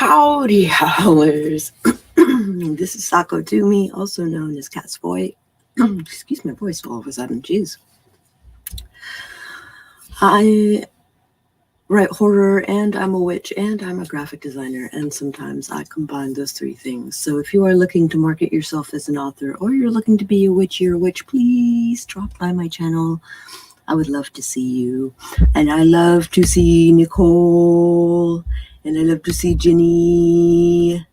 Howdy, howlers. This is Sako Toomey, also known as Cat's Boy. Excuse my voice all of a sudden, jeez. I write horror, and I'm a witch, and I'm a graphic designer, and sometimes I combine those three things. So if you are looking to market yourself as an author, or you're looking to be a witch, you're a witch, please drop by my channel. I would love to see you. And I love to see Nicole. And I love to see Jenny.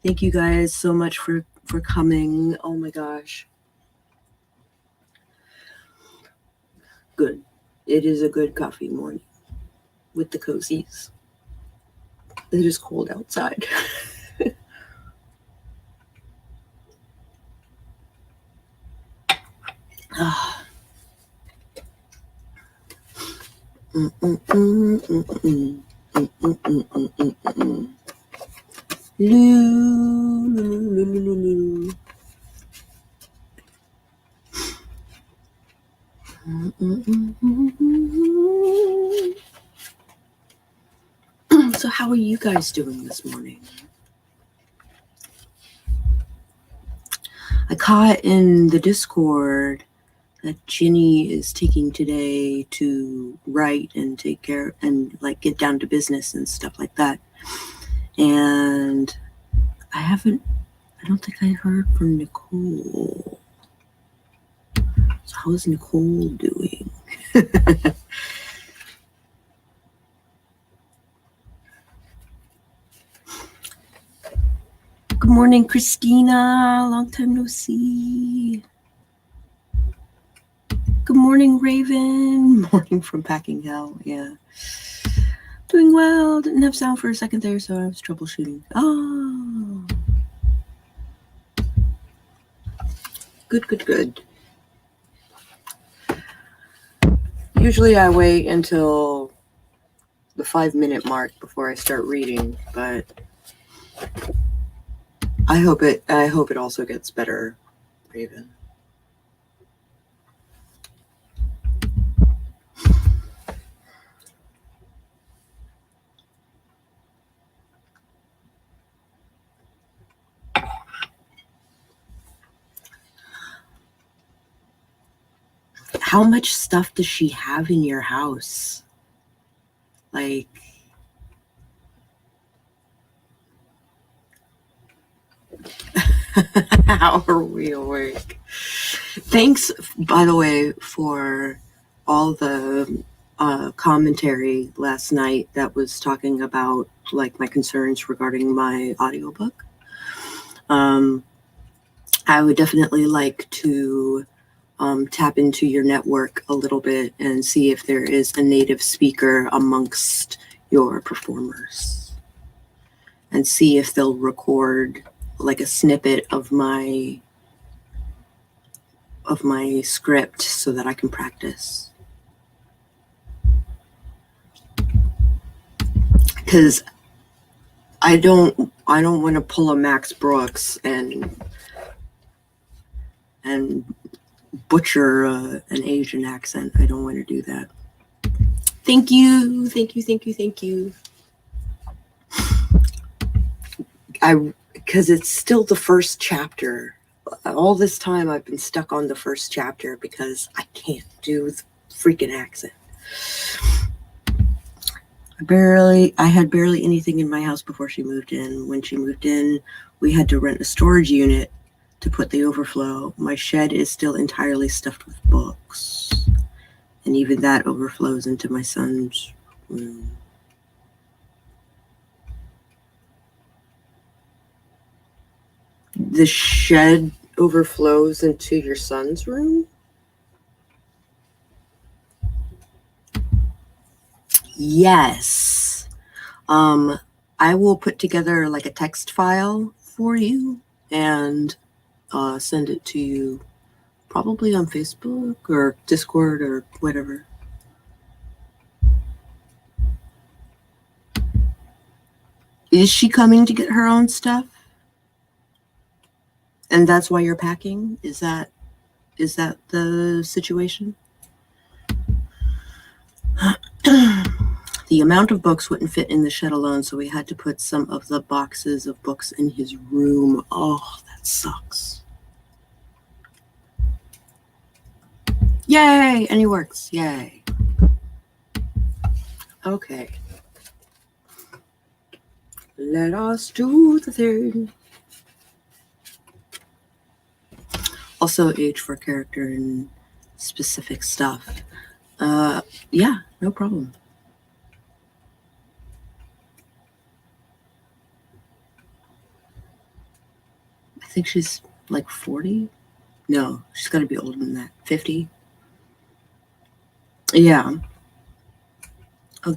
Thank you guys so much for coming. Oh my gosh. Good. It is a good coffee morning with the cozies. It is cold outside. So how are you guys doing this morning? I caught in the Discord that Ginny is taking today to write and take care and like get down to business and stuff like that. And I don't think I heard from Nicole. So how is Nicole doing? Good morning, Christina. Long time no see. Good morning, Raven. Morning from Packing Hell. Yeah. Doing well. Didn't have sound for a second there, so I was troubleshooting. Oh. Good. Usually I wait until the 5-minute mark before I start reading, but I hope it also gets better, Raven. How much stuff does she have in your house? Like, how are we awake? Thanks, by the way, for all the commentary last night that was talking about like my concerns regarding my audiobook. I would definitely like to tap into your network a little bit and see if there is a native speaker amongst your performers, and see if they'll record like a snippet of my script so that I can practice. Because I don't want to pull a Max Brooks and butcher an Asian accent. I don't want to do that. Thank you. Because it's still the first chapter. All this time I've been stuck on the first chapter because I can't do the freaking accent. I had barely anything in my house before she moved in. When she moved in, we had to rent a storage unit to put the overflow. My shed is still entirely stuffed with books. And even that overflows into my son's room. The shed overflows into your son's room? Yes. I will put together like a text file for you and send it to you probably on Facebook or Discord or whatever. Is she coming to get her own stuff? And that's why you're packing? Is that the situation? The amount of books wouldn't fit in the shed alone, so we had to put some of the boxes of books in his room. Oh, that sucks. Yay! And he works. Yay. Okay. Let us do the thing. Also, age for character and specific stuff. Yeah, no problem. I think she's like 40. No, she's got to be older than that. 50. Yeah. I'll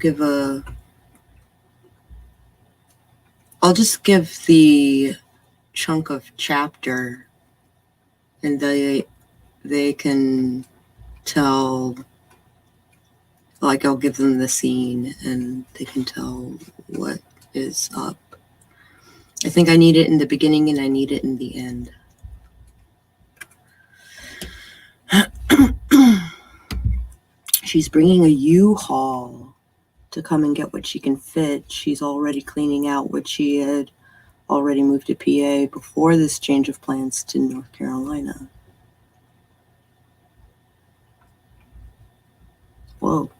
just give the chunk of chapter, and they can tell, like, I'll give them the scene and they can tell what is up. I think I need it in the beginning and I need it in the end. She's bringing a U-Haul to come and get what she can fit. She's already cleaning out what she had already moved to PA before this change of plans to North Carolina. Whoa.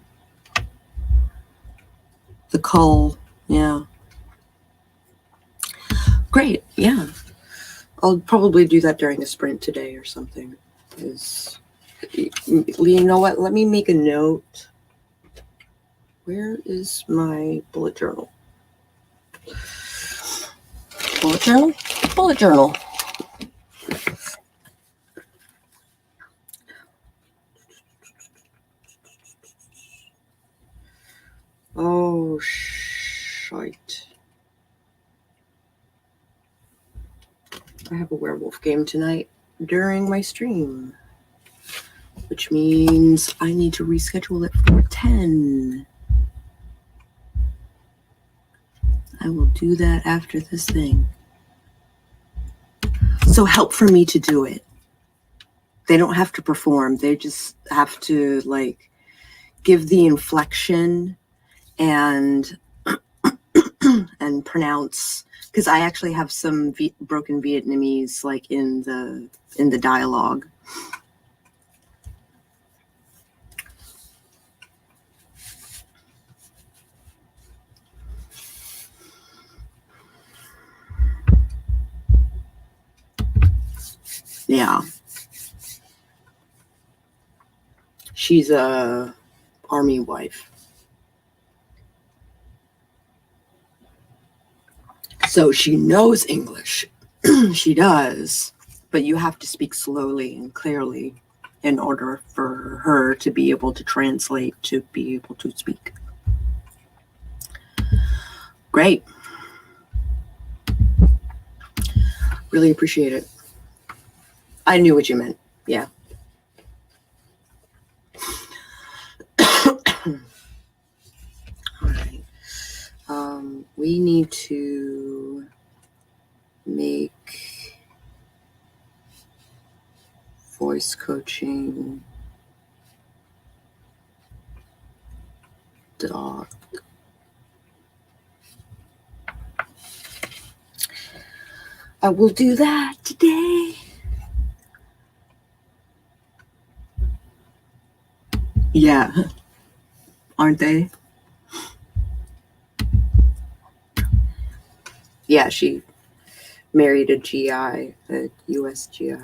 The cull, yeah. Great, yeah. I'll probably do that during a sprint today or something. You know what? Let me make a note. Where is my bullet journal? Bullet journal? Bullet journal. Oh, shite. I have a werewolf game tonight during my stream, which means I need to reschedule it for 10. I will do that after this thing. So help for me to do it. They don't have to perform. They just have to, like, give the inflection and and pronounce, because I actually have some broken Vietnamese, like, in the dialogue. Yeah. She's a army wife. So she knows English. She does. But you have to speak slowly and clearly in order for her to be able to translate, to be able to speak. Great. Really appreciate it. I knew what you meant. Yeah. All right. We need to make voice coaching doc. I will do that today. Yeah. Aren't they? Yeah, she married a GI, a US GI.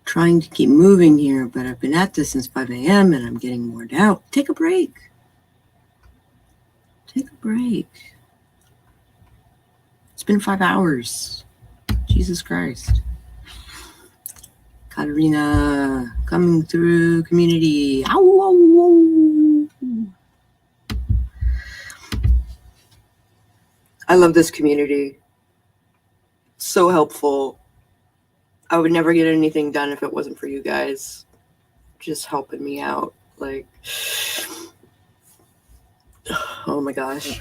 Trying to keep moving here, but I've been at this since 5 a.m. and I'm getting worn out. Take a break. Take a break. It's been 5 hours. Jesus Christ. Katarina, coming through community. Ow, ow, ow. I love this community. So helpful. I would never get anything done if it wasn't for you guys just helping me out. Like, oh my gosh.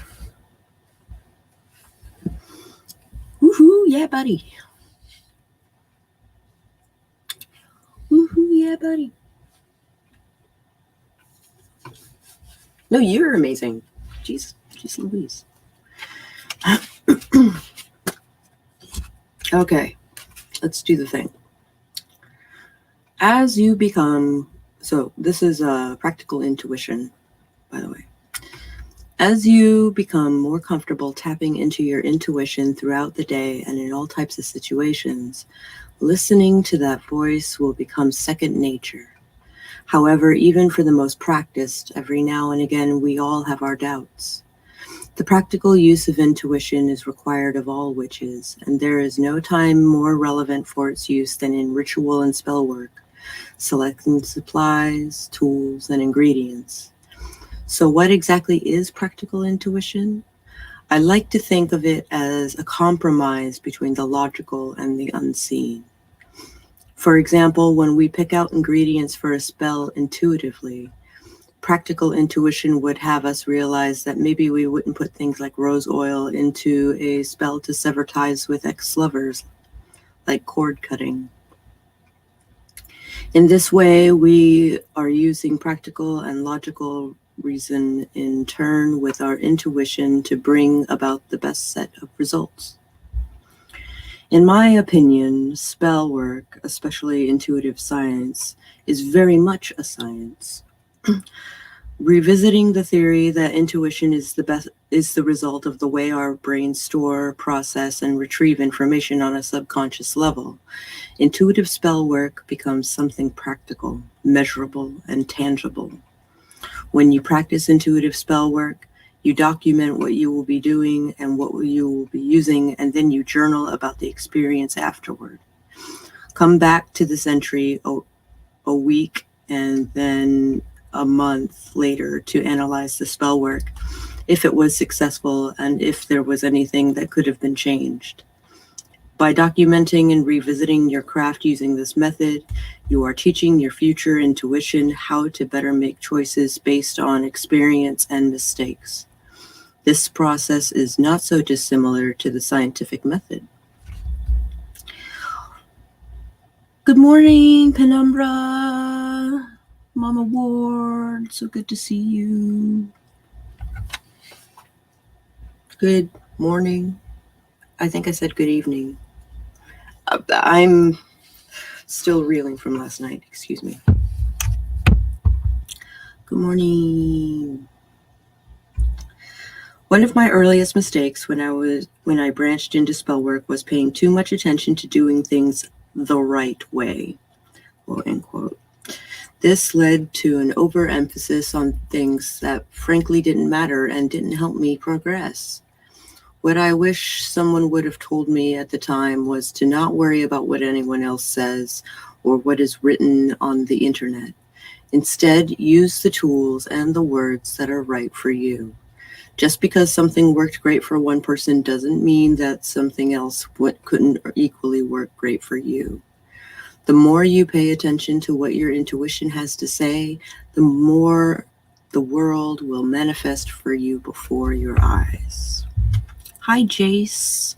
Woohoo, yeah, buddy. Yeah, buddy. No, you're amazing. Jeez Louise. Okay, let's do the thing. As you become, so this is a practical intuition, by the way. As you become more comfortable tapping into your intuition throughout the day and in all types of situations, listening to that voice will become second nature. However, even for the most practiced, every now and again we all have our doubts. The practical use of intuition is required of all witches, and there is no time more relevant for its use than in ritual and spell work, selecting supplies, tools, and ingredients. So what exactly is practical intuition? I like to think of it as a compromise between the logical and the unseen. For example, when we pick out ingredients for a spell intuitively, practical intuition would have us realize that maybe we wouldn't put things like rose oil into a spell to sever ties with ex-lovers, like cord cutting. In this way, we are using practical and logical reason in turn with our intuition to bring about the best set of results. In my opinion, spell work, especially intuitive science, is very much a science. Revisiting the theory that intuition is the result of the way our brains store, process, and retrieve information on a subconscious level, intuitive spell work becomes something practical, measurable, and tangible. When you practice intuitive spell work, you document what you will be doing and what you will be using, and then you journal about the experience afterward. Come back to this entry a week and then a month later to analyze the spell work, if it was successful and if there was anything that could have been changed. By documenting and revisiting your craft using this method, you are teaching your future intuition how to better make choices based on experience and mistakes. This process is not so dissimilar to the scientific method. Good morning, Penumbra. Mama Ward, so good to see you. Good morning. I think I said good evening. I'm still reeling from last night, excuse me. Good morning. One of my earliest mistakes when I branched into spell work was paying too much attention to doing things the right way, quote unquote. This led to an overemphasis on things that frankly didn't matter and didn't help me progress. What I wish someone would have told me at the time was to not worry about what anyone else says or what is written on the internet. Instead, use the tools and the words that are right for you. Just because something worked great for one person doesn't mean that something else couldn't equally work great for you. The more you pay attention to what your intuition has to say, the more the world will manifest for you before your eyes. Hi, Jace.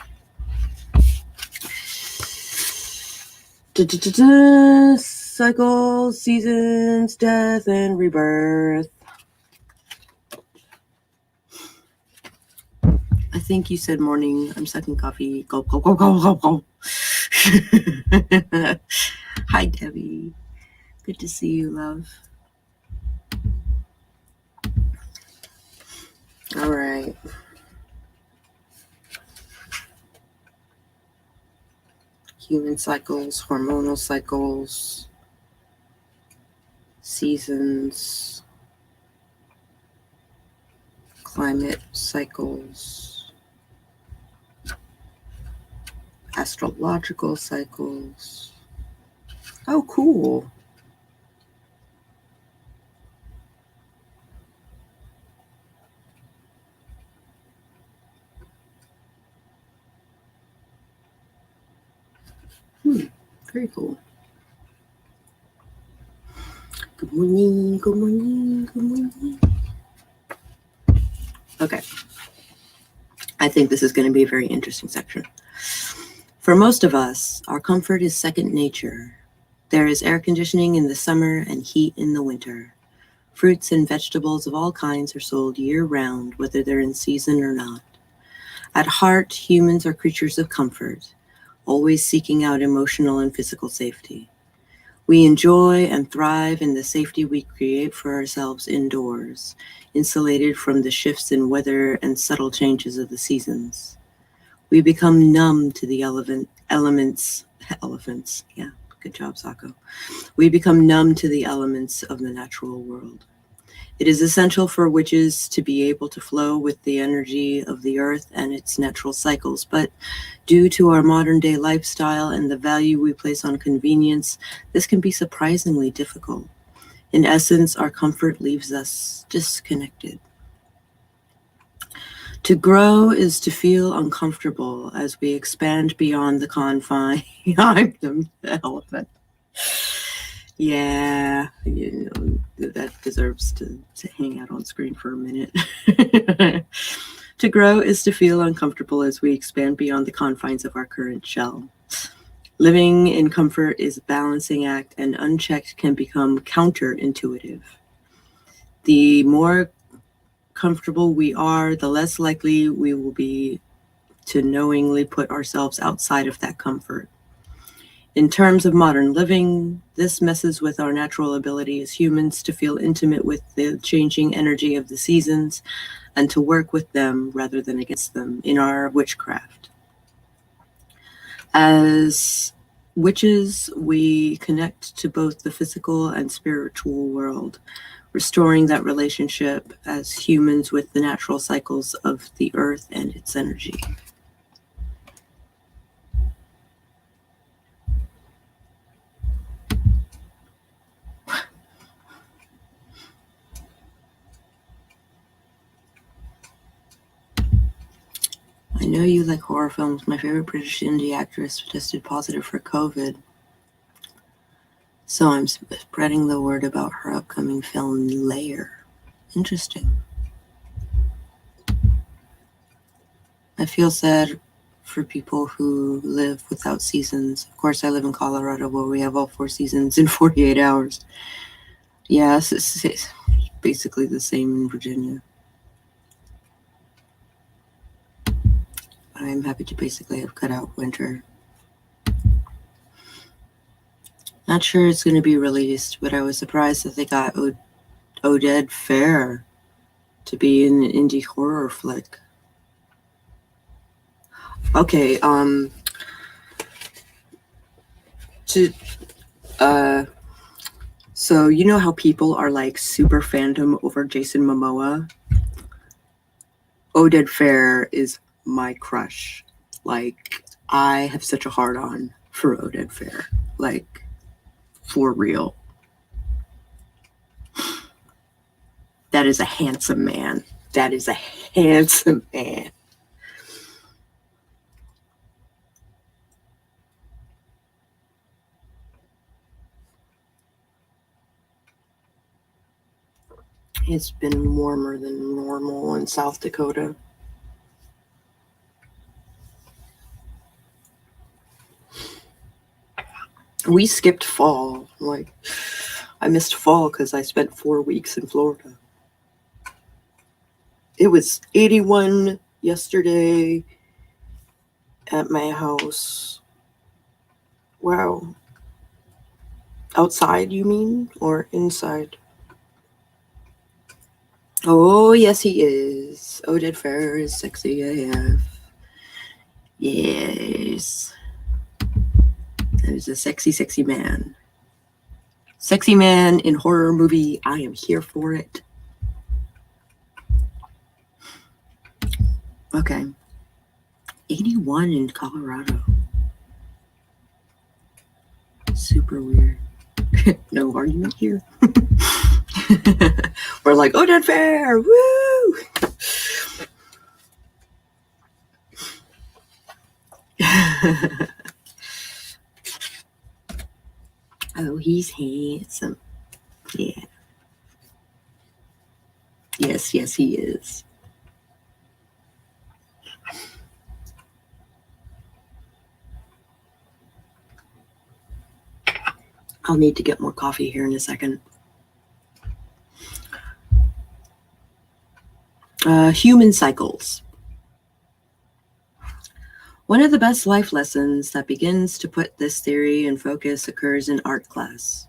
Cycles, seasons, death, and rebirth. I think you said morning. I'm sucking coffee. Go, go, go, go, go, go. Hi, Debbie. Good to see you, love. All right. Human cycles, hormonal cycles, seasons, climate cycles, astrological cycles. Oh, cool. Very cool. Good morning, good morning, good morning. Okay. I think this is going to be a very interesting section. For most of us, our comfort is second nature. There is air conditioning in the summer and heat in the winter. Fruits and vegetables of all kinds are sold year-round, whether they're in season or not. At heart, humans are creatures of comfort, always seeking out emotional and physical safety. We enjoy and thrive in the safety we create for ourselves indoors, insulated from the shifts in weather and subtle changes of the seasons. We become numb to the elephants. Yeah, good job, Sako. We become numb to the elements of the natural world. It is essential for witches to be able to flow with the energy of the earth and its natural cycles, but due to our modern day lifestyle and the value we place on convenience, this can be surprisingly difficult. In essence, our comfort leaves us disconnected. To grow is to feel uncomfortable as we expand beyond the confine. I'm the elephant. Yeah, that deserves to hang out on screen for a minute. To grow is to feel uncomfortable as we expand beyond the confines of our current shell. Living in comfort is a balancing act, and unchecked can become counterintuitive. The more comfortable we are, the less likely we will be to knowingly put ourselves outside of that comfort. In terms of modern living, this messes with our natural ability as humans to feel intimate with the changing energy of the seasons and to work with them rather than against them in our witchcraft. As witches, we connect to both the physical and spiritual world, restoring that relationship as humans with the natural cycles of the earth and its energy. I know you like horror films. My favorite British indie actress tested positive for COVID. So I'm spreading the word about her upcoming film, Lair. Interesting. I feel sad for people who live without seasons. Of course, I live in Colorado where we have all 4 seasons in 48 hours. Yes, it's basically the same in Virginia. I'm happy to basically have cut out winter. Not sure it's going to be released, but I was surprised that they got Oded Fair to be in an indie horror flick. Okay, so you know how people are like super fandom over Jason Momoa? Oded Fair is my crush. Like, I have such a hard on for Oded Fair. Like, for real. That is a handsome man. That is a handsome man. It's been warmer than normal in South Dakota. We skipped fall. Like, I missed fall because I spent 4 weeks in Florida. It was 81 yesterday at my house. Wow. Outside, you mean? Or inside? Oh, yes, he is. Oded Fair is sexy AF. Yes. That is a sexy, sexy man. Sexy man in horror movie. I am here for it. Okay. 81 in Colorado. Super weird. No argument here. We're like, Oded Fair. Woo! Oh, he's handsome. Yeah. Yes, yes, he is. I'll need to get more coffee here in a second. Human cycles. One of the best life lessons that begins to put this theory in focus occurs in art class.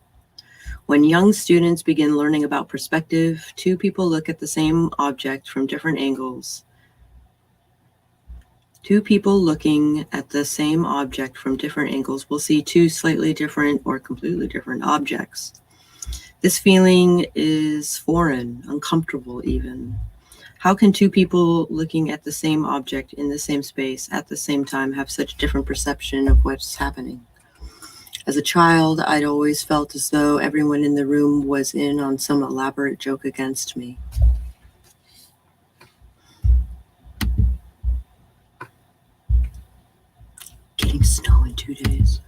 When young students begin learning about perspective, two people look at the same object from different angles. Two people looking at the same object from different angles will see two slightly different or completely different objects. This feeling is foreign, uncomfortable even. How can two people looking at the same object in the same space at the same time have such different perception of what's happening? As a child, I'd always felt as though everyone in the room was in on some elaborate joke against me. Getting snow in 2 days.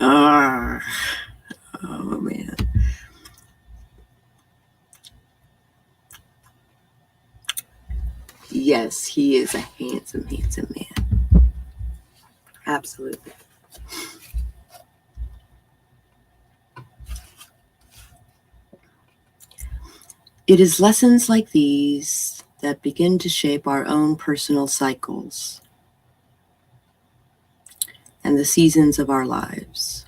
Oh, man. Yes, he is a handsome, handsome man. Absolutely. It is lessons like these that begin to shape our own personal cycles and the seasons of our lives.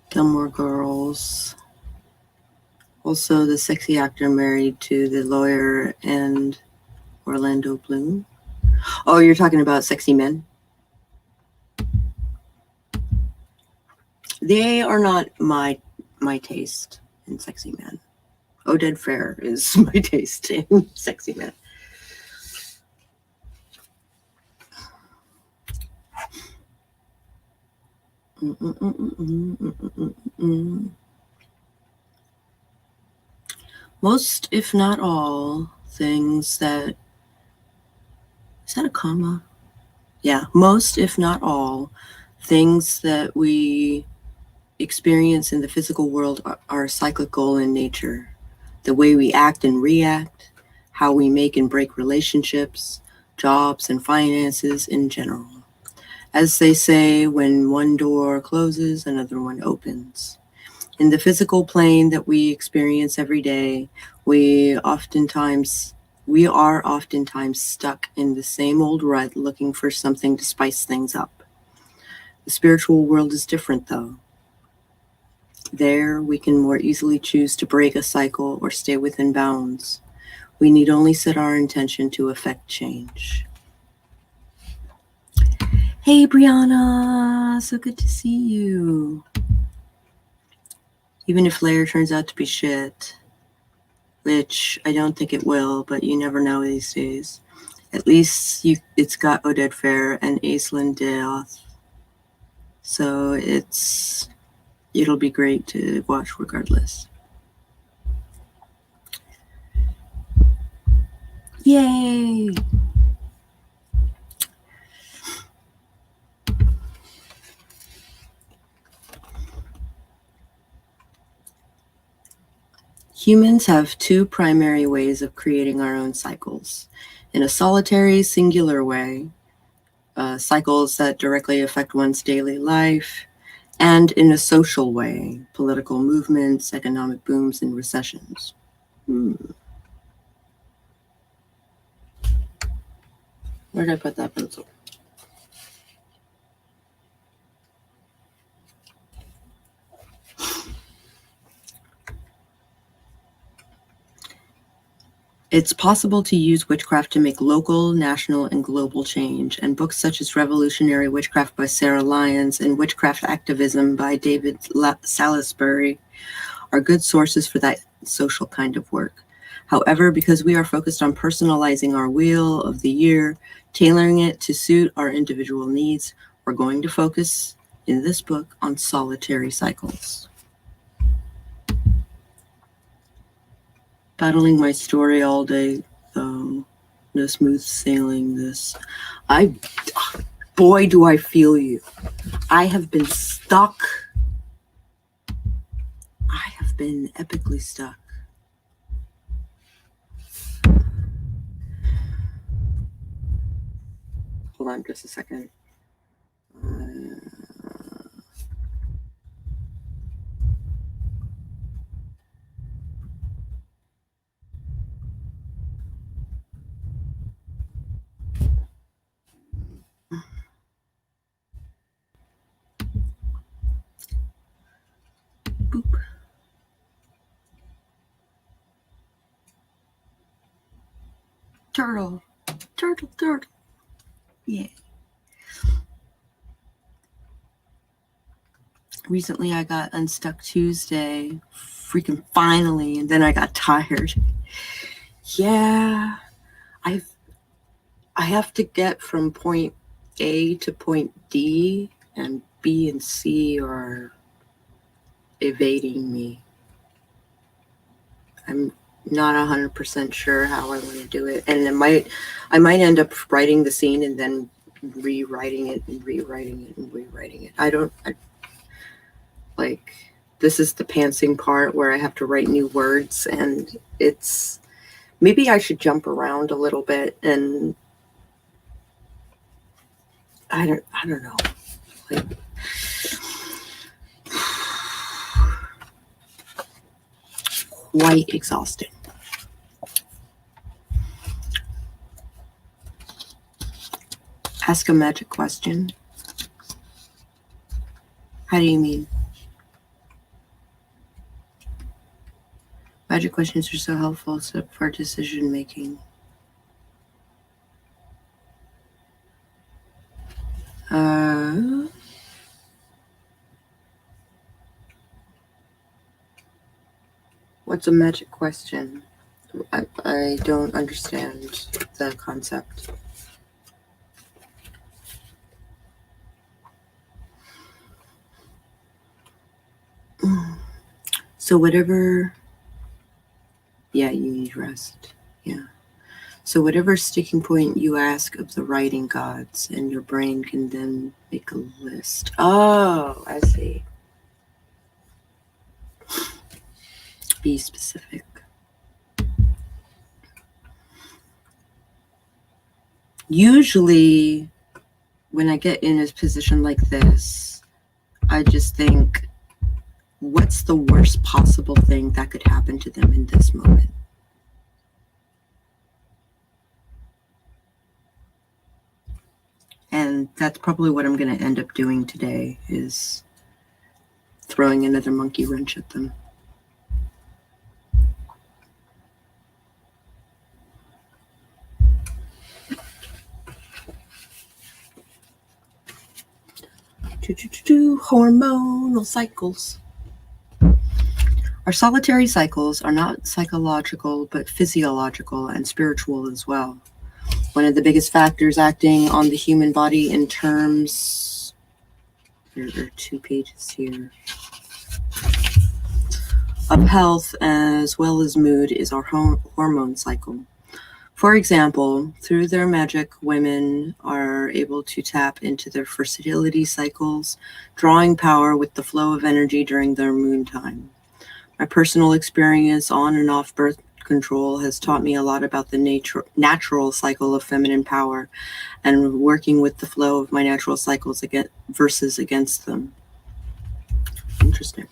Gilmore Girls. Also, the sexy actor married to the lawyer and Orlando Bloom. Oh, you're talking about Sexy Men? They are not my taste in Sexy Men. Oded Fair is my taste in Sexy Men. Most, if not all, things that... Is that a comma? Yeah, most, if not all, things that we experience in the physical world are cyclical in nature. The way we act and react, how we make and break relationships, jobs and finances in general. As they say, when one door closes, another one opens. In the physical plane that we experience every day, we are oftentimes stuck in the same old rut looking for something to spice things up. The spiritual world is different, though. There, we can more easily choose to break a cycle or stay within bounds. We need only set our intention to effect change. Hey, Brianna, so good to see you. Even if Lair turns out to be shit, which I don't think it will, but you never know these days. At least it's got Oded Fair and Aislinn Deoth, so it'll be great to watch regardless. Yay! Humans have two primary ways of creating our own cycles. In a solitary, singular way, cycles that directly affect one's daily life, and in a social way, political movements, economic booms, and recessions. Where did I put that pencil? It's possible to use witchcraft to make local, national, and global change, and books such as Revolutionary Witchcraft by Sarah Lyons and Witchcraft Activism by David Salisbury are good sources for that social kind of work. However, because we are focused on personalizing our wheel of the year, tailoring it to suit our individual needs, we're going to focus in this book on solitary cycles. Battling my story all day, though. No smooth sailing this. Boy, do I feel you. I have been stuck. I have been epically stuck. Hold on just a second. Boop. Turtle. Yeah. Recently I got Unstuck Tuesday, freaking finally, and then I got tired. Yeah. I have to get from point A to point D, and B and C are evading me. I'm not 100% sure how I want to do it, and I might end up writing the scene and then rewriting it. This is the pantsing part where I have to write new words, and maybe I should jump around a little bit, and I don't know. Quite exhausting. Ask a magic question. How do you mean? Magic questions are so helpful for decision making. What's a magic question? I don't understand the concept. So whatever, yeah, you need rest. Yeah. So whatever sticking point you ask of the writing gods, and your brain can then make a list. Oh, I see. Be specific. Usually, when I get in a position like this, I just think, what's the worst possible thing that could happen to them in this moment? And that's probably what I'm going to end up doing today, is throwing another monkey wrench at them. Hormonal cycles. Our solitary cycles are not psychological, but physiological and spiritual as well. One of the biggest factors acting on the human body in terms, there are 2 pages here, of health as well as mood is our hormone cycle. For example, through their magic, women are able to tap into their fertility cycles, drawing power with the flow of energy during their moon time. My personal experience on and off birth control has taught me a lot about the natural cycle of feminine power, and working with the flow of my natural cycles versus against them. Interesting.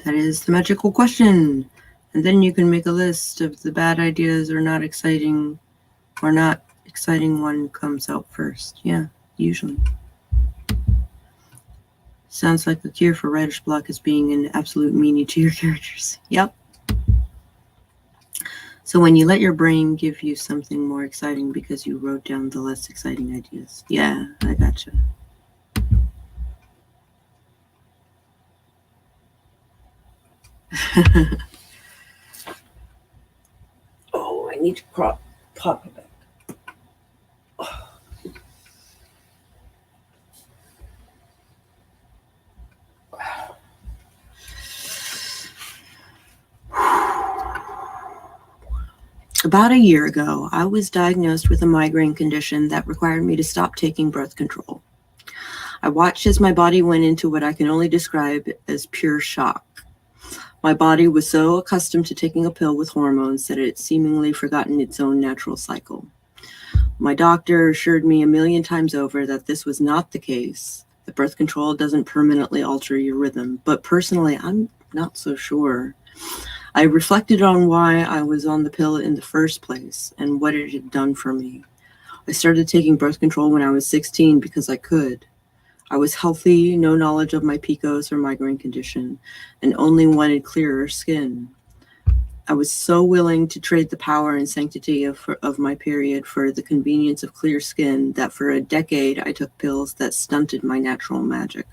That is the magical question. And then you can make a list of the bad ideas or not exciting one comes out first. Yeah, usually. Sounds like the cure for writer's block is being an absolute meanie to your characters. Yep. So when you let your brain give you something more exciting because you wrote down the less exciting ideas. Yeah, I gotcha. Oh, I need to pop it back. About a year ago, I was diagnosed with a migraine condition that required me to stop taking birth control. I watched as my body went into what I can only describe as pure shock. My body was so accustomed to taking a pill with hormones that it had seemingly forgotten its own natural cycle. My doctor assured me a million times over that this was not the case. The birth control doesn't permanently alter your rhythm, but personally, I'm not so sure. I reflected on why I was on the pill in the first place and what it had done for me. I started taking birth control when I was 16 because I could. I was healthy, no knowledge of my PCOS or migraine condition, and only wanted clearer skin. I was so willing to trade the power and sanctity of my period for the convenience of clear skin that for a decade I took pills that stunted my natural magic.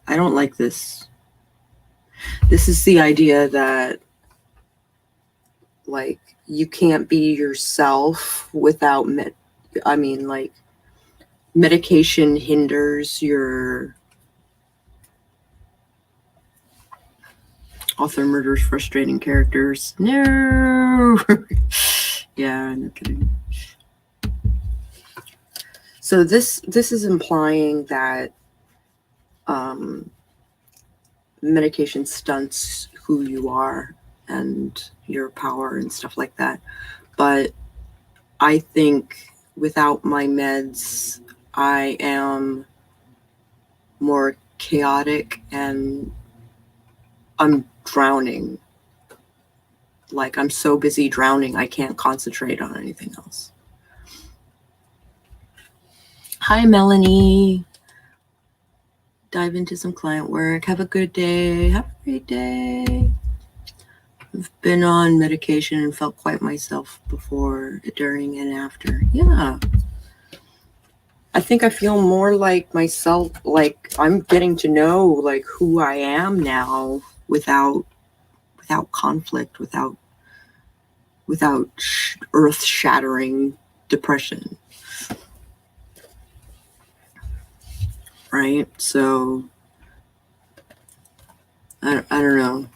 I don't like this. This is the idea that, like, you can't be yourself without medication hinders your author murders frustrating characters. No. Yeah, no kidding. So this is implying that medication stunts who you are and your power and stuff like that. But I think without my meds, I am more chaotic and I'm drowning. Like, I'm so busy drowning, I can't concentrate on anything else. Hi, Melanie. Dive into some client work. Have a good day. Have a great day. I've been on medication and felt quite myself before, during, and after. Yeah. I think I feel more like myself, like I'm getting to know like who I am now without conflict, without earth-shattering depression. Right? So I don't know.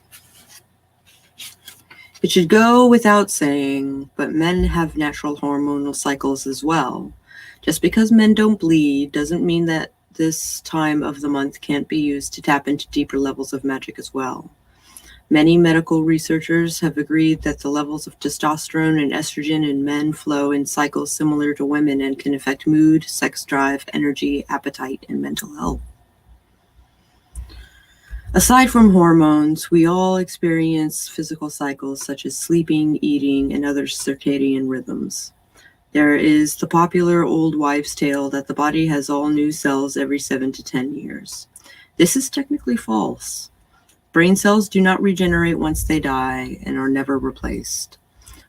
It should go without saying, but men have natural hormonal cycles as well. Just because men don't bleed doesn't mean that this time of the month can't be used to tap into deeper levels of magic as well. Many medical researchers have agreed that the levels of testosterone and estrogen in men flow in cycles similar to women and can affect mood, sex drive, energy, appetite, and mental health. Aside from hormones, we all experience physical cycles such as sleeping, eating, and other circadian rhythms. There is the popular old wives' tale that the body has all new cells every 7 to 10 years. This is technically false. Brain cells do not regenerate once they die and are never replaced.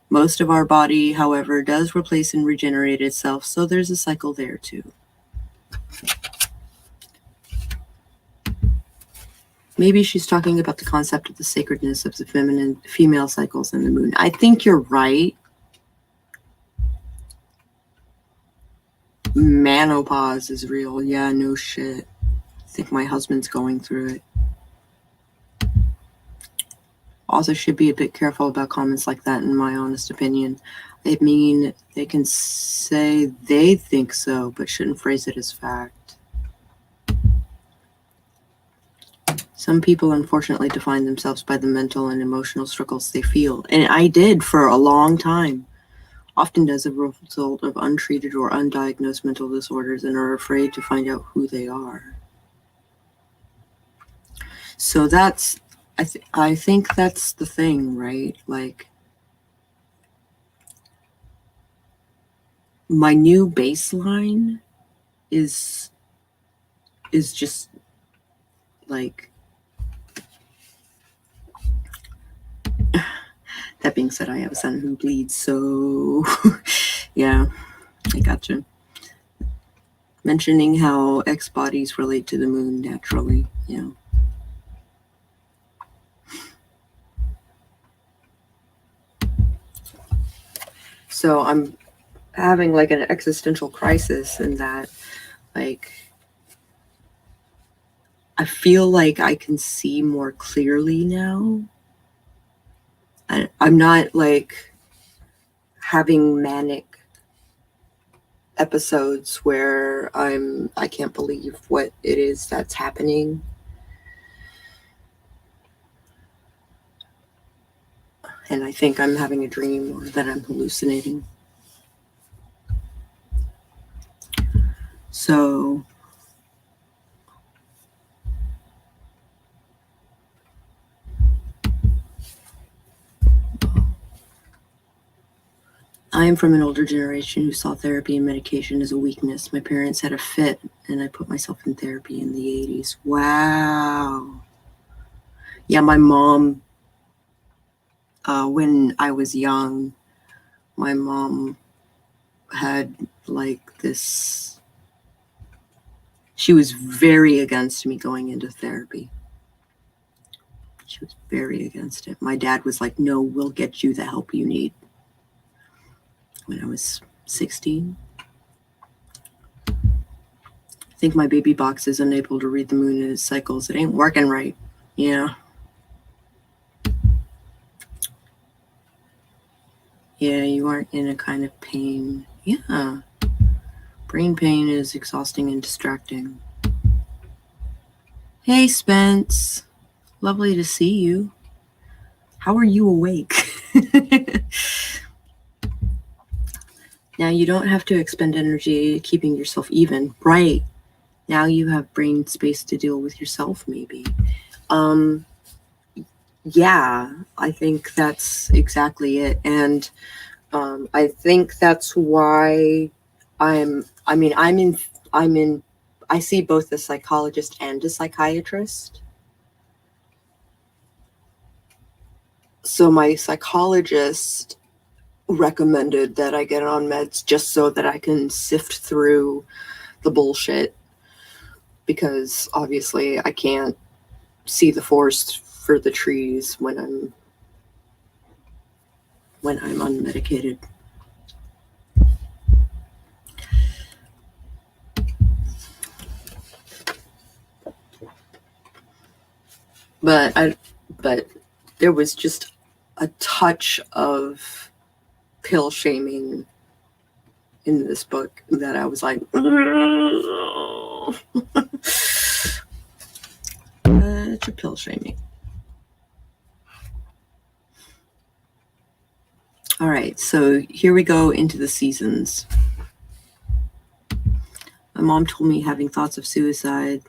Most of our body, however, does replace and regenerate itself, so there's a cycle there too. Maybe she's talking about the concept of the sacredness of the female cycles and the moon. I think you're right. Menopause is real. Yeah, no shit. I think my husband's going through it. Also should be a bit careful about comments like that, in my honest opinion. I mean, they can say they think so, but shouldn't phrase it as fact. Some people, unfortunately, define themselves by the mental and emotional struggles they feel. And I did for a long time. Often as a result of untreated or undiagnosed mental disorders, and are afraid to find out who they are. So that's, I think that's the thing, right? Like, my new baseline is just like, that being said, I have a son who bleeds, so yeah, I gotcha. Mentioning how X bodies relate to the moon naturally, yeah. So I'm having like an existential crisis in that, like, I feel like I can see more clearly now. I'm not like having manic episodes where I can't believe what it is that's happening. and I think I'm having a dream or that I'm hallucinating. So I am from an older generation who saw therapy and medication as a weakness. My parents had a fit, and I put myself in therapy in the 80s. Wow. Yeah, my mom, when I was young, my mom had like this, she was very against me going into therapy. She was very against it. My dad was like, no, we'll get you the help you need. When I was 16. I think my baby box is unable to read the moon in its cycles. It ain't working right. Yeah. Yeah, you aren't in a kind of pain. Yeah. Brain pain is exhausting and distracting. Hey, Spence. Lovely to see you. How are you awake? Now, you don't have to expend energy keeping yourself even. Right. Now you have brain space to deal with yourself, maybe. Yeah, I think that's exactly it. And I think that's why I see both a psychologist and a psychiatrist. So my psychologist recommended that I get on meds just so that I can sift through the bullshit, because obviously I can't see the forest for the trees when I'm unmedicated. But there was just a touch of pill shaming in this book that I was like, it's a pill shaming. All right, so here we go into the seasons. My mom told me having thoughts of suicide.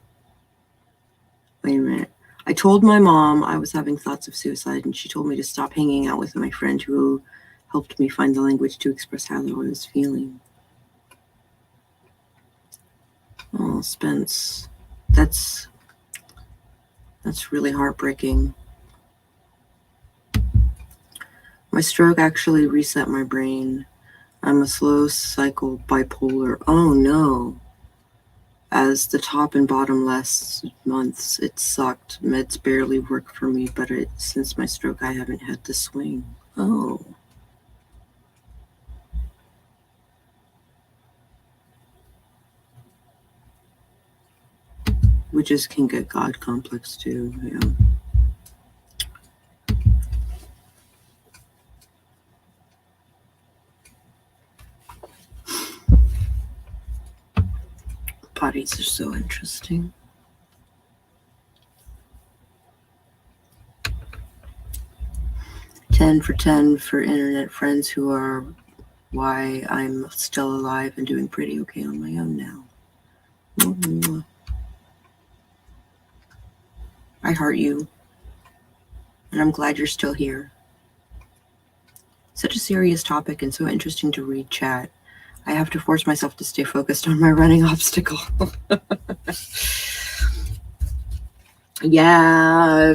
Wait a minute. I told my mom I was having thoughts of suicide, and she told me to stop hanging out with my friend who helped me find the language to express how I was feeling. Oh, Spence, that's really heartbreaking. My stroke actually reset my brain. I'm a slow cycle bipolar. Oh no. As the top and bottom last months, it sucked. Meds barely work for me, but since my stroke, I haven't had the swing. Oh. Witches can get God complex too, yeah. Bodies are so interesting. $10 for 10 for internet friends who are why I'm still alive and doing pretty okay on my own now. Mm-hmm. I heart you, and I'm glad you're still here. Such a serious topic and so interesting to read chat. I have to force myself to stay focused on my running obstacle. Yeah,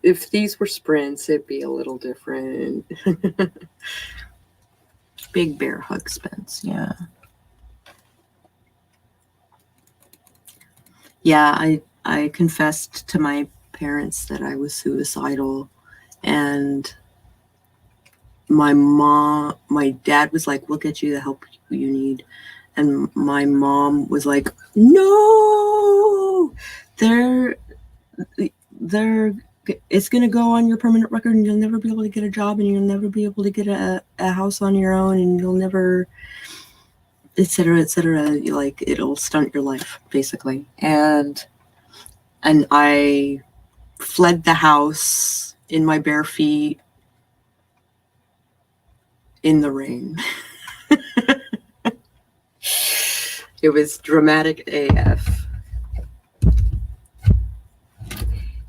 if these were sprints, it'd be a little different. Big bear hug, Spence. Yeah. Yeah, I confessed to my parents that I was suicidal, and my dad was like, we'll get you the help you need. And my mom was like, no, it's going to go on your permanent record, and you'll never be able to get a job, and you'll never be able to get a house on your own, and you'll never, etc., like, it'll stunt your life, basically. And I fled the house in my bare feet in the rain. It was dramatic AF.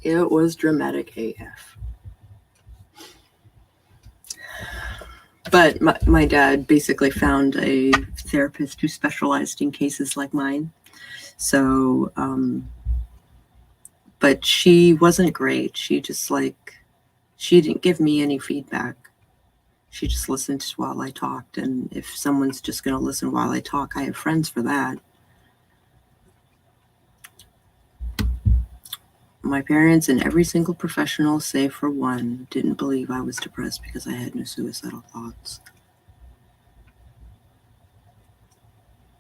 It was dramatic AF. But my dad basically found a therapist who specialized in cases like mine. So, but she wasn't great. She didn't give me any feedback. She just listened while I talked. And if someone's just going to listen while I talk, I have friends for that. My parents and every single professional, save for one, didn't believe I was depressed because I had no suicidal thoughts.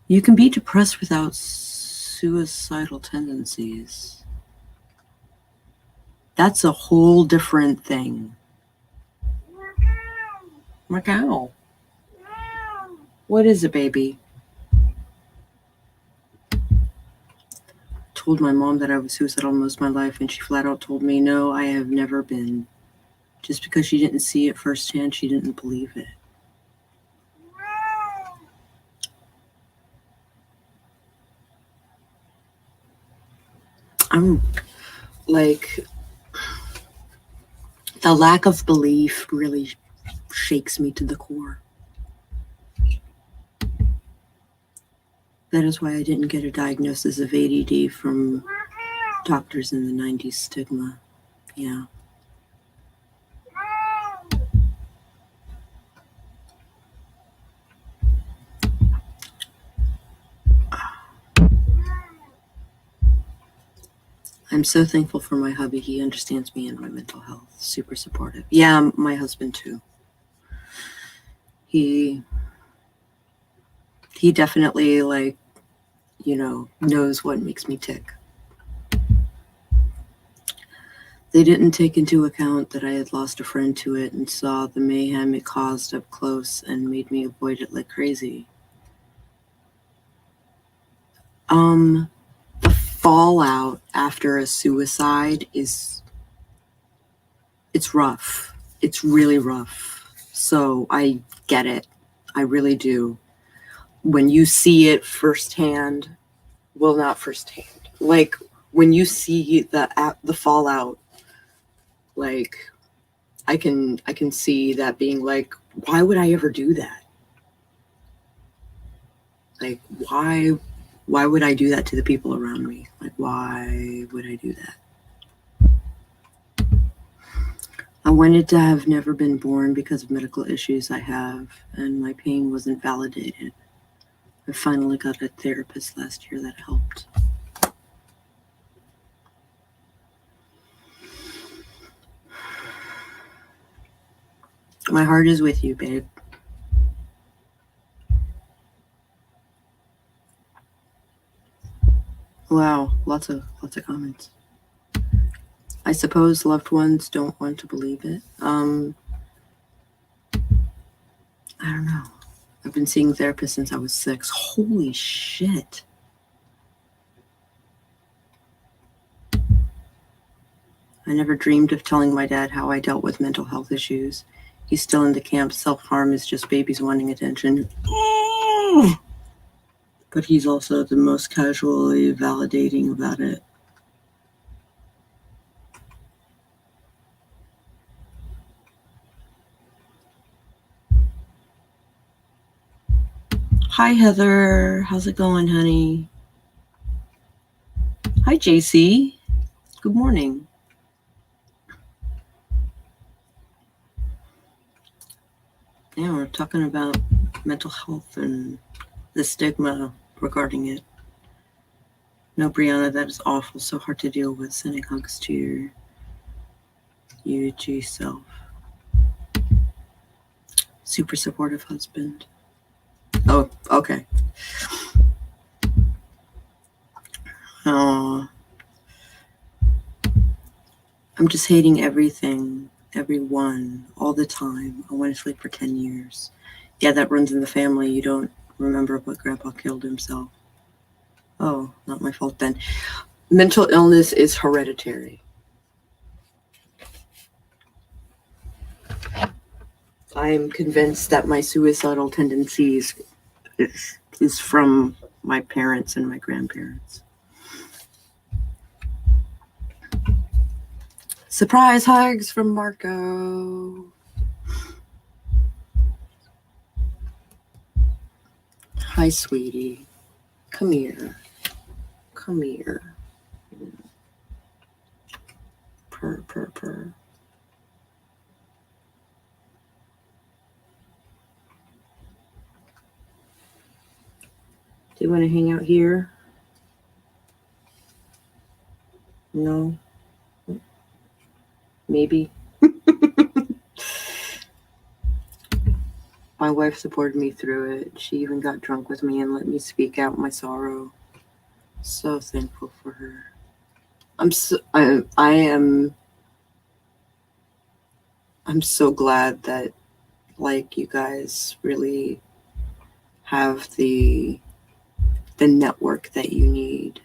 You can be depressed without suicidal tendencies. That's a whole different thing. Macau. What is it, baby? Told my mom that I was suicidal most of my life, and she flat out told me, no, I have never been. Just because she didn't see it firsthand, she didn't believe it. I'm like, the lack of belief really shakes me to the core. That is why I didn't get a diagnosis of ADD from doctors in the 90s. Stigma. Yeah. I'm so thankful for my hubby. He understands me and my mental health. Super supportive. Yeah, my husband too. He definitely, like, knows what makes me tick. They didn't take into account that I had lost a friend to it and saw the mayhem it caused up close and made me avoid it like crazy. The fallout after a suicide it's rough. It's really rough. So I get it. I really do. When you see it firsthand, well, not firsthand, like when you see the fallout, like I can see that being like, why would I ever do that? Like, why would I do that to the people around me? Like, why would I do that? I wanted to have never been born because of medical issues I have, and my pain wasn't validated. I finally got a therapist last year that helped. My heart is with you, babe. Wow, lots of comments. I suppose loved ones don't want to believe it. I don't know. I've been seeing therapists since I was 6. Holy shit. I never dreamed of telling my dad how I dealt with mental health issues. He's still in the camp. Self-harm is just babies wanting attention. But he's also the most casually validating about it. Hi, Heather. How's it going, honey? Hi, JC. Good morning. Yeah, we're talking about mental health and the stigma regarding it. No, Brianna, that is awful. So hard to deal with. Sending hugs to your UG self. Super supportive husband. Oh, okay. Oh, I'm just hating everything, everyone, all the time. I went to sleep for 10 years. Yeah, that runs in the family. You don't remember what Grandpa killed himself. Oh, not my fault then. Mental illness is hereditary. I am convinced that my suicidal tendencies is from my parents and my grandparents. Surprise hugs from Marco. Hi, sweetie. Come here. Come here. Purr, purr, purr. Do you want to hang out here? No? Maybe. My wife supported me through it. She even got drunk with me and let me speak out my sorrow. So thankful for her. I'm so glad that, like, you guys really have the network that you need.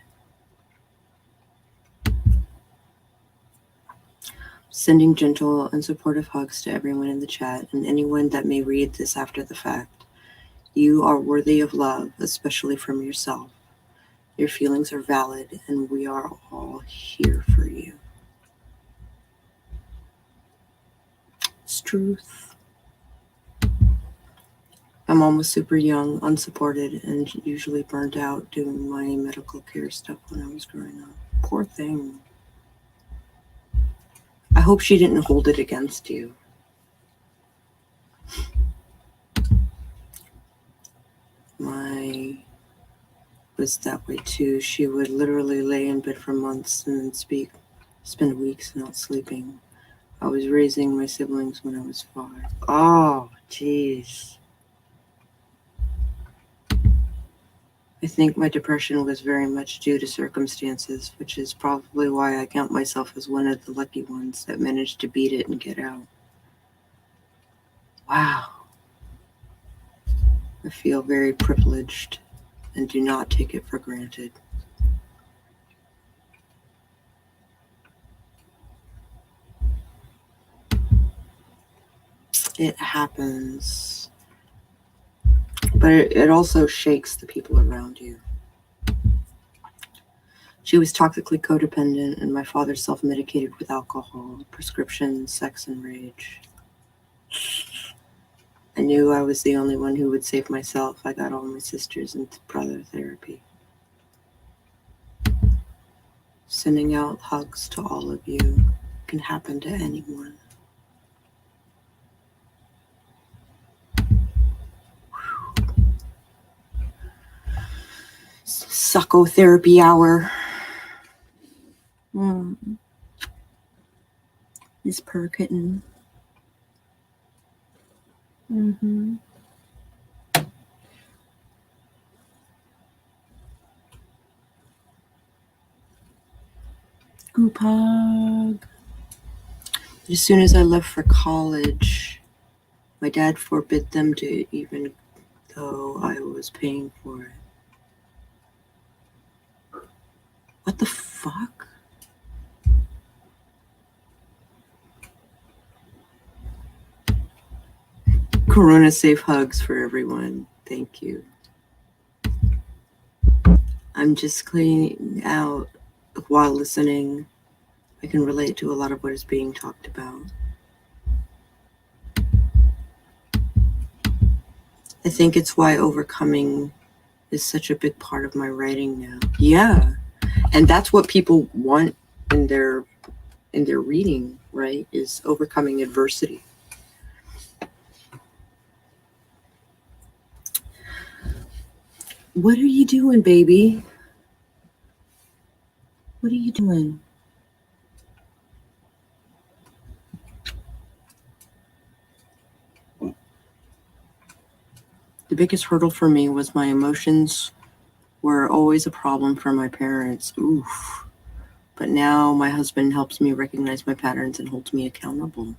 Sending gentle and supportive hugs to everyone in the chat and anyone that may read this after the fact. You are worthy of love, especially from yourself. Your feelings are valid, and we are all here for you. It's truth. I'm almost super young, unsupported, and usually burned out doing my medical care stuff when I was growing up. Poor thing. I hope she didn't hold it against you. My was that way too. She would literally lay in bed for months and then spend weeks not sleeping. I was raising my siblings when I was 5. Oh, jeez. I think my depression was very much due to circumstances, which is probably why I count myself as one of the lucky ones that managed to beat it and get out. Wow. I feel very privileged and do not take it for granted. It happens. But it also shakes the people around you. She was toxically codependent, and my father self-medicated with alcohol, prescription, sex, and rage. I knew I was the only one who would save myself. I got all my sisters into brother therapy. Sending out hugs to all of you can happen to anyone. Psychotherapy hour. Miss Purr Kitten. Group hug. As soon as I left for college, my dad forbid them to, even though I was paying for it. What the fuck? Corona safe hugs for everyone. Thank you. I'm just cleaning out while listening. I can relate to a lot of what is being talked about. I think it's why overcoming is such a big part of my writing now. Yeah. And that's what people want in their reading, right? Is overcoming adversity. What are you doing, baby? What are you doing? The biggest hurdle for me was my emotions were always a problem for my parents. Oof. But now my husband helps me recognize my patterns and holds me accountable.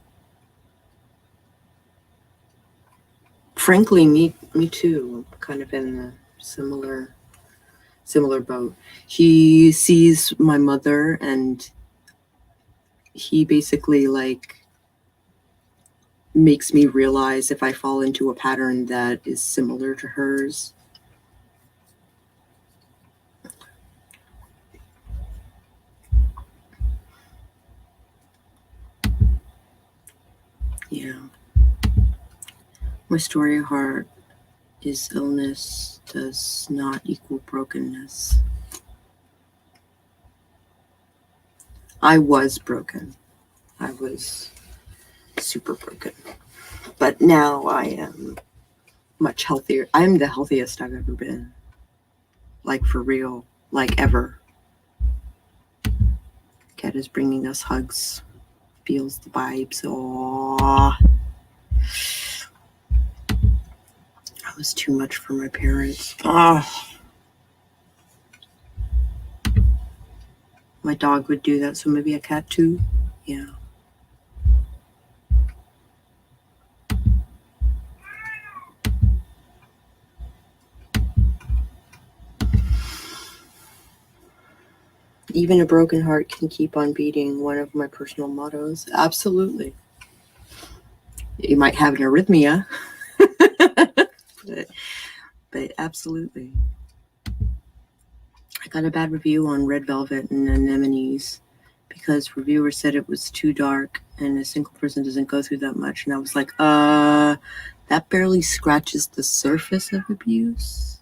Frankly, me too. I'm kind of in a similar boat. He sees my mother and he basically like makes me realize if I fall into a pattern that is similar to hers. Yeah. My story of heart is illness does not equal brokenness. I was broken. I was super broken. But now I am much healthier. I'm the healthiest I've ever been. Like, for real. Like, ever. Cat is bringing us hugs. Feels the vibes. Aww. That was too much for my parents. My dog would do that, so maybe a cat too. Yeah. Even a broken heart can keep on beating, one of my personal mottos. Absolutely. You might have an arrhythmia, but absolutely. I got a bad review on Red Velvet and Anemones because reviewers said it was too dark and a single person doesn't go through that much. And I was like, that barely scratches the surface of abuse.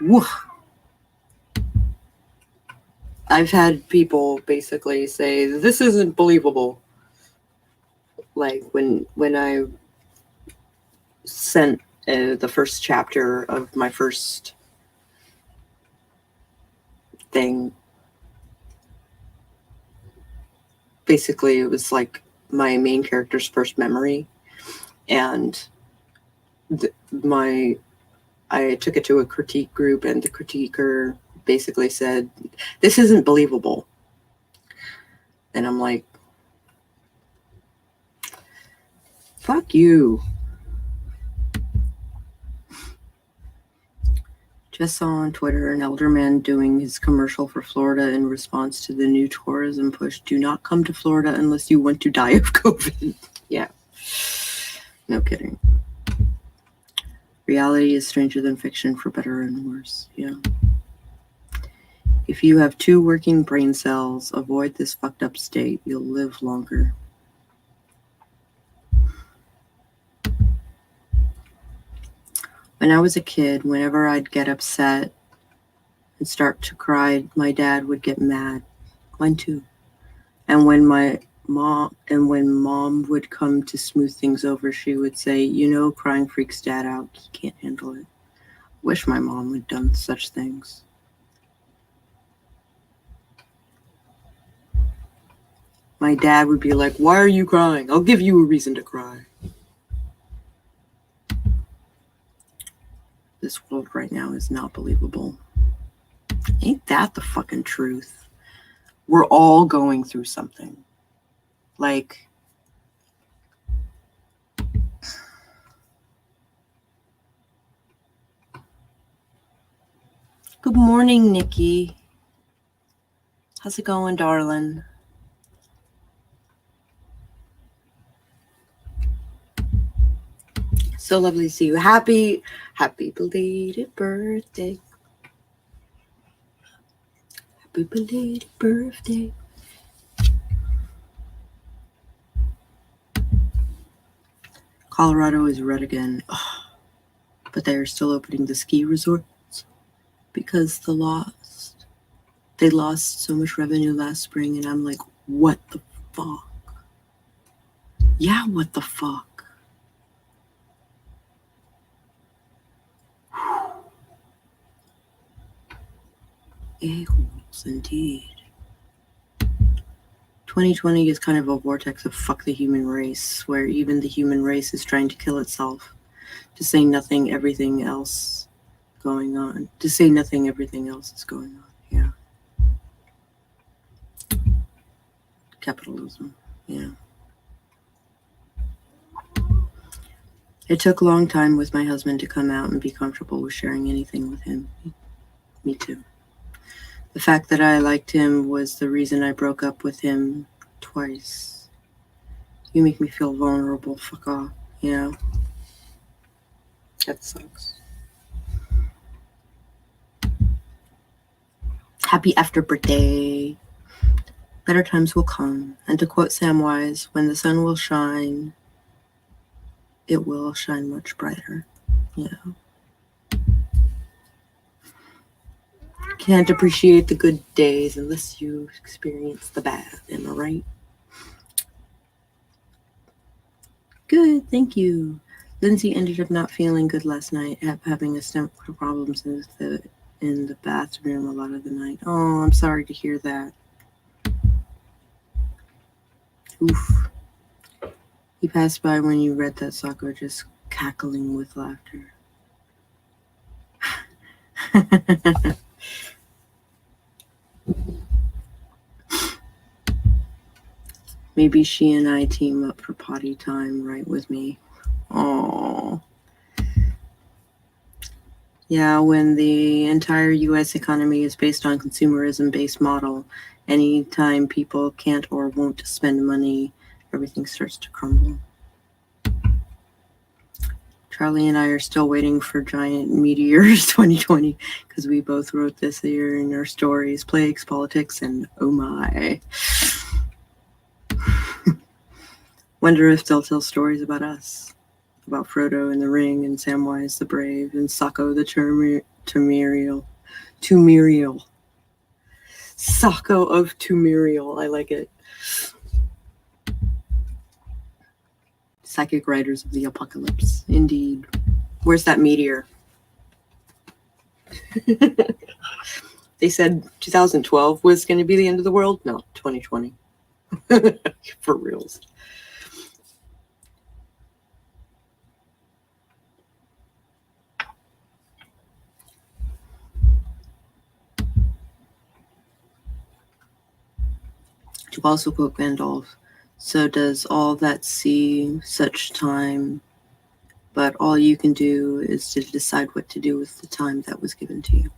Woo. I've had people basically say, this isn't believable. Like when I sent the first chapter of my first thing, basically it was like my main character's first memory, and I took it to a critique group, and the critiquer basically said, this isn't believable. And I'm like, fuck you. Just saw on Twitter an elder man doing his commercial for Florida in response to the new tourism push. Do not come to Florida unless you want to die of COVID. Yeah. No kidding. Reality is stranger than fiction, for better and worse. Yeah. If you have 2 working brain cells, avoid this fucked up state. You'll live longer. When I was a kid, whenever I'd get upset and start to cry, my dad would get mad. Mine too. And when mom would come to smooth things over, she would say, crying freaks dad out. He can't handle it. Wish my mom had done such things. My dad would be like, why are you crying? I'll give you a reason to cry. This world right now is not believable. Ain't that the fucking truth? We're all going through something. Like, good morning, Nikki. How's it going, darling? So lovely to see you. Happy belated birthday. Happy belated birthday. Colorado is red again. Oh, but they are still opening the ski resorts because they lost so much revenue last spring, and I'm like, what the fuck? Yeah, what the fuck? A-holes, indeed. 2020 is kind of a vortex of fuck the human race, where even the human race is trying to kill itself, to say nothing, everything else going on. To say nothing, everything else is going on. Yeah. Capitalism. Yeah. It took a long time with my husband to come out and be comfortable with sharing anything with him. Me too. The fact that I liked him was the reason I broke up with him twice. You make me feel vulnerable. Fuck off. Yeah. That sucks. Happy after birthday. Better times will come. And to quote Samwise, when the sun will shine, it will shine much brighter. Yeah. Can't appreciate the good days unless you experience the bad. Am I right? Good, thank you. Lindsay ended up not feeling good last night, having a stomach problems in the bathroom a lot of the night. Oh, I'm sorry to hear that. Oof. He passed by when you read that, Sako, just cackling with laughter. Maybe she and I team up for potty time right with me. Oh. Yeah, when the entire U.S. economy is based on consumerism-based model, anytime people can't or won't spend money, everything starts to crumble. Charlie and I are still waiting for giant meteors 2020 because we both wrote this year in our stories, plagues, politics, and oh my. Wonder if they'll tell stories about us, about Frodo in the Ring and Samwise the Brave and Sako the Tamiriel. Sako of Tamiriel. I like it. Psychic Riders of the Apocalypse. Indeed. Where's that meteor? They said 2012 was going to be the end of the world. No, 2020. For reals. To also quote Gandalf, so does all that see such time, but all you can do is to decide what to do with the time that was given to you.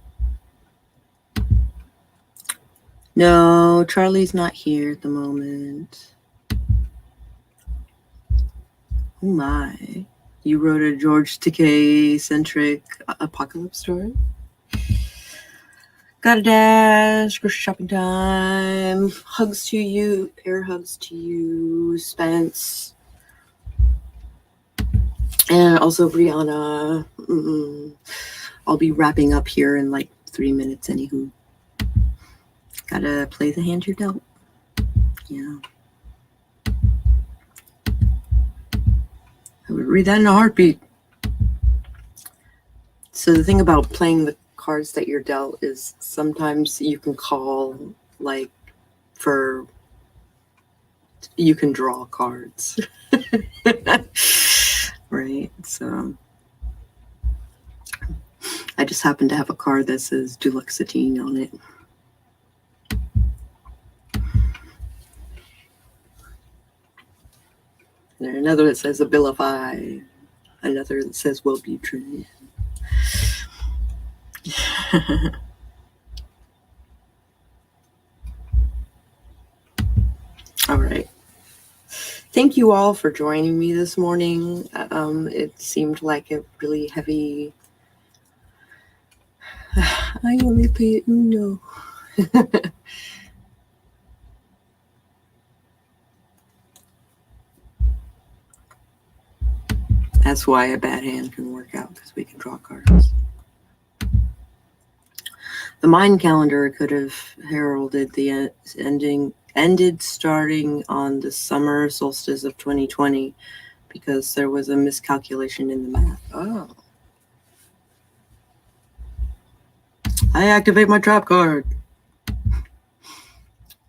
No, Charlie's not here at the moment. Oh my. You wrote a George Takei-centric apocalypse story? Gotta dash, grocery shopping time. Hugs to you, air hugs to you, Spence. And also Brianna. I'll be wrapping up here in like 3 minutes, anywho. Gotta play the hand you're dealt. Yeah. I would read that in a heartbeat. So the thing about playing the cards that you're dealt is sometimes you can call, like, you can draw cards. Right? So I just happen to have a card that says Duloxetine on it. And another that says Abilify. Another that says Wellbutrin. All right. Thank you all for joining me this morning. It seemed like a really heavy. I only play Uno. That's why a bad hand can work out, because we can draw cards. The Mayan calendar could have heralded the ended starting on the summer solstice of 2020 because there was a miscalculation in the math. Oh. I activate my trap card.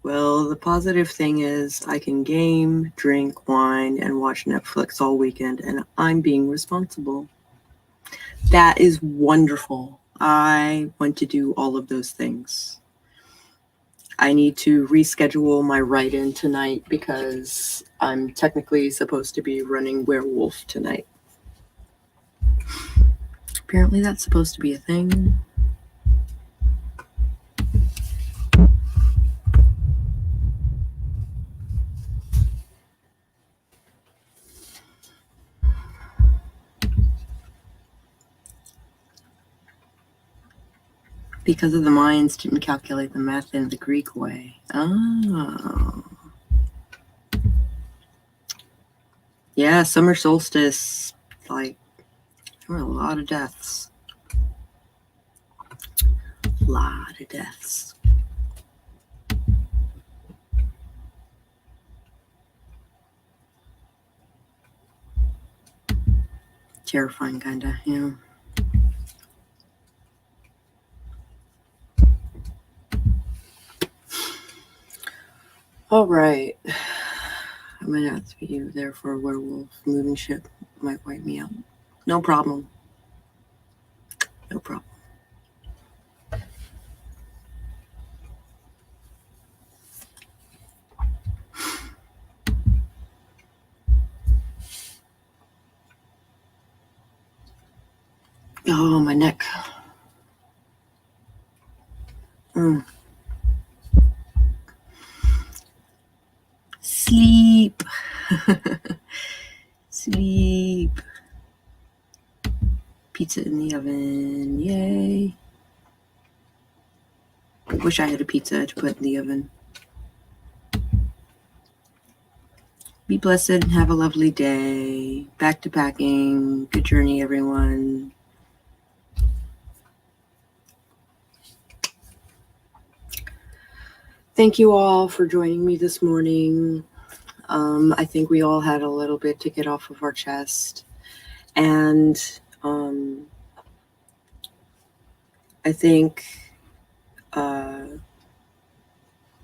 Well, the positive thing is I can game, drink, wine, and watch Netflix all weekend, and I'm being responsible. That is wonderful. I want to do all of those things. I need to reschedule my write-in tonight because I'm technically supposed to be running Werewolf tonight. Apparently that's supposed to be a thing. Because of the Mayans didn't calculate the math in the Greek way. Oh. Yeah, summer solstice, like, there were a lot of deaths. A lot of deaths. Terrifying, kinda, yeah. All right. I might have to be there for a werewolf. Moving ship might wipe me out. No problem. No problem. Oh, my neck. Sleep. Sleep. Pizza in the oven. Yay. I wish I had a pizza to put in the oven. Be blessed and have a lovely day. Back to packing. Good journey, everyone. Thank you all for joining me this morning. I think we all had a little bit to get off of our chest. And I think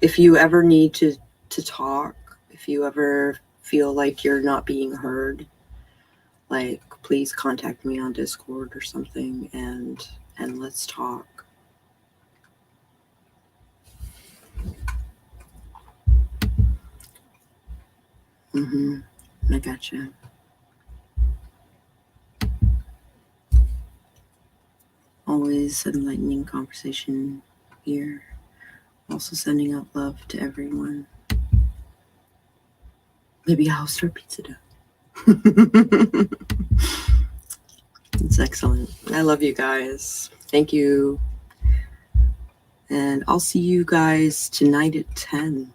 if you ever need to talk, if you ever feel like you're not being heard, like, please contact me on Discord or something, and let's talk. I gotcha. Always enlightening conversation here. Also sending out love to everyone. Maybe I'll start pizza dough. It's excellent. I love you guys. Thank you. And I'll see you guys tonight at 10.